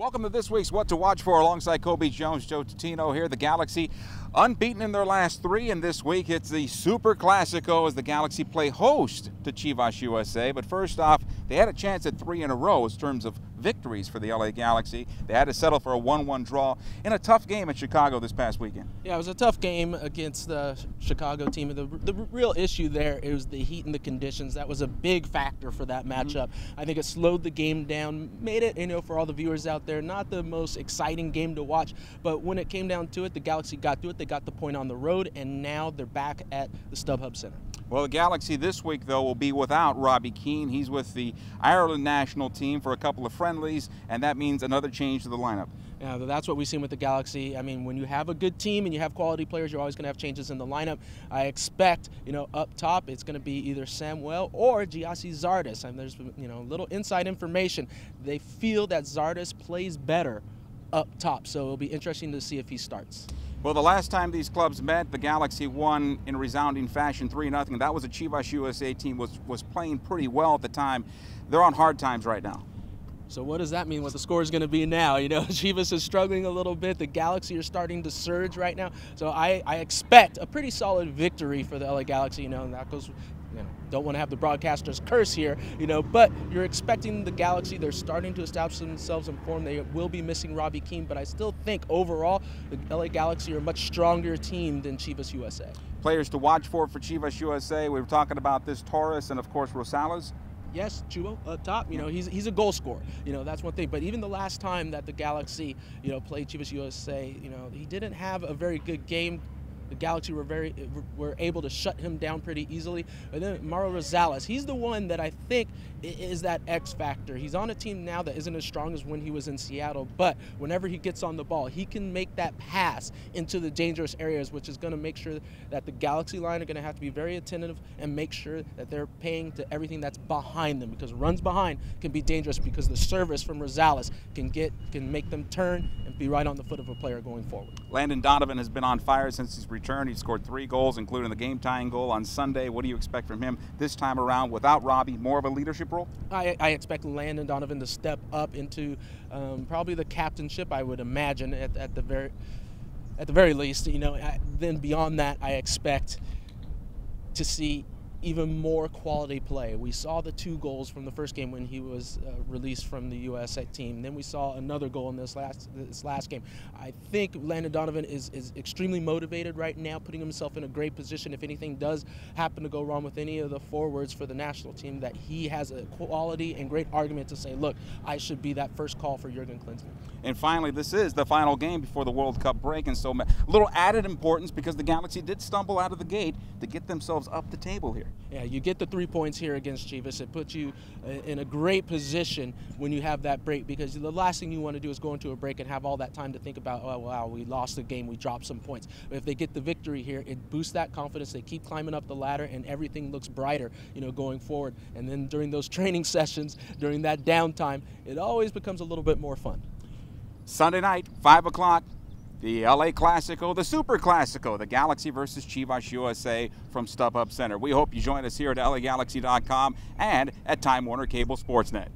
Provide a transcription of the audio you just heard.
Welcome to this week's What to Watch For alongside Kobe Jones, Joe Totino here. The Galaxy unbeaten in their last three, and this week it's the Super Classico as the Galaxy play host to Chivas USA. But first off, they had a chance at three in a row in terms of victories for the LA Galaxy. They had to settle for a 1-1 draw in a tough game in Chicago this past weekend. Yeah, it was a tough game against the Chicago team. The real issue there is the heat and the conditions. That was a big factor for that matchup. I think it slowed the game down, made it, for all the viewers out there, not the most exciting game to watch. But when it came down to it, the Galaxy got to it. They got the point on the road, and now they're back at the StubHub Center. Well, the Galaxy this week, though, will be without Robbie Keane. He's with the Ireland national team for a couple of friendlies, and that means another change to the lineup. Yeah, that's what we've seen with the Galaxy. I mean, when you have a good team and you have quality players, you're always going to have changes in the lineup. I expect, up top, it's going to be either Samuel or Giassi Zardes. And there's, little inside information. They feel that Zardes plays better up top, so it'll be interesting to see if he starts. Well, the last time these clubs met, the Galaxy won in resounding fashion 3-0. That was a Chivas USA team was playing pretty well at the time. They're on hard times right now. So what does that mean what the score is going to be now? Chivas is struggling a little bit. The Galaxy are starting to surge right now. So I expect a pretty solid victory for the LA Galaxy, and that goes, don't want to have the broadcaster's curse here, but you're expecting the Galaxy. They're starting to establish themselves in form. They will be missing Robbie Keane, but I still think overall the LA Galaxy are a much stronger team than Chivas USA. Players to watch for Chivas USA, we were talking about this, Torres and, of course, Rosales. Yes, Chubo up top. He's a goal scorer. That's one thing. But even the last time that the Galaxy, played Chivas USA, he didn't have a very good game. The Galaxy were able to shut him down pretty easily. But then Mauro Rosales, he's the one that I think is that X factor. He's on a team now that isn't as strong as when he was in Seattle, but whenever he gets on the ball, he can make that pass into the dangerous areas, which is going to make sure that the Galaxy line are going to have to be very attentive and make sure that they're paying to everything that's behind them, because runs behind can be dangerous because the service from Rosales can make them turn and be right on the foot of a player going forward. Landon Donovan has been on fire since his return. He scored 3 goals, including the game-tying goal on Sunday. What do you expect from him this time around without Robbie? More of a leadership role? I expect Landon Donovan to step up into probably the captainship, I would imagine, at the very least. Then beyond that, I expect to see even more quality play. We saw the 2 goals from the first game when he was released from the USA team. Then we saw another goal in this last game. I think Landon Donovan is extremely motivated right now, putting himself in a great position if anything does happen to go wrong with any of the forwards for the national team, that he has a quality and great argument to say, look, I should be that first call for Jurgen Klinsmann. And finally, this is the final game before the World Cup break, and so a little added importance because the Galaxy did stumble out of the gate to get themselves up the table here. Yeah, you get the 3 points here against Chivas. It puts you in a great position when you have that break, because the last thing you want to do is go into a break and have all that time to think about, oh, wow, we lost the game, we dropped some points. But if they get the victory here, it boosts that confidence. They keep climbing up the ladder, and everything looks brighter, going forward. And then during those training sessions, during that downtime, it always becomes a little bit more fun. Sunday night, 5 o'clock, the LA Classico, the Super Classico, the Galaxy versus Chivas USA from StubHub Center. We hope you join us here at LAGalaxy.com and at Time Warner Cable Sportsnet.